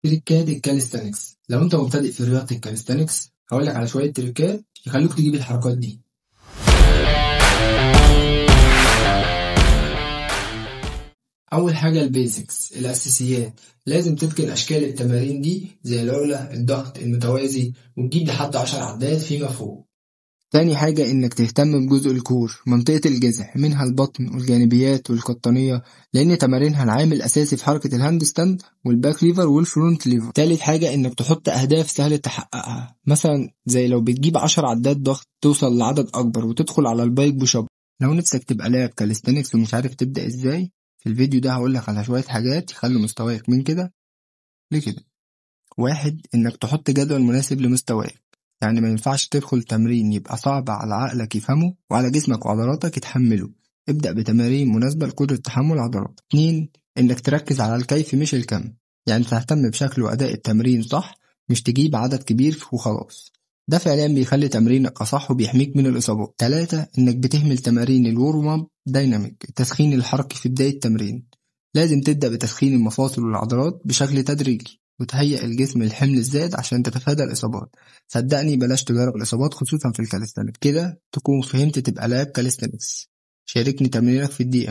تريكات الكاليستانكس. لو انت مبتدئ في رياضة الكاليستانكس هقولك على شوية تريكات يخلوك تجيب الحركات دي. أول حاجة البيزكس، الأساسيات. لازم تتقن أشكال التمارين دي زي العقلة، الضغط، المتوازي، وتجيب لحد 10 عدات فيما فوق. تاني حاجة إنك تهتم بجزء الكور، منطقة الجذع، منها البطن والجانبيات والقطنية، لأن تمارينها العامل الأساسي في حركة الهاند ستاند والباك ليفر والفرونت ليفر. تالت حاجة إنك تحط أهداف سهل تحققها، مثلا زي لو بتجيب 10 عدات ضغط توصل لعدد أكبر وتدخل على البايك بوشاب. لو نفسك تبقى لاعب كاليستانكس ومش عارف تبدأ إزاي، في الفيديو ده هقولك على شوية حاجات يخلوا مستواك من كده لكده. واحد، إنك تحط جدول مناسب لمستواك، يعني ما ينفعش تدخل تمرين يبقى صعب على عقلك يفهمه وعلى جسمك وعضلاتك يتحمله. ابدأ بتمارين مناسبة لقدرة تحمل عضلاتك. 2، إنك تركز على الكيف مش الكم، يعني تهتم بشكل وأداء التمرين صح، مش تجيب عدد كبير وخلاص. ده فعليا بيخلي تمرينك أصح وبيحميك من الإصابات. 3، إنك بتهمل تمارين الورم اب دايناميك، التسخين الحركي في بداية التمرين. لازم تبدأ بتسخين المفاصل والعضلات بشكل تدريجي وتهيئ الجسم للحمل الزائد عشان تتفادى الإصابات. صدقني بلاش تجرب الإصابات خصوصا في الكاليستانكس. كده تكون فهمت تبقى لاعب كاليستانكس. شاركني تمرينك في الدقيقة.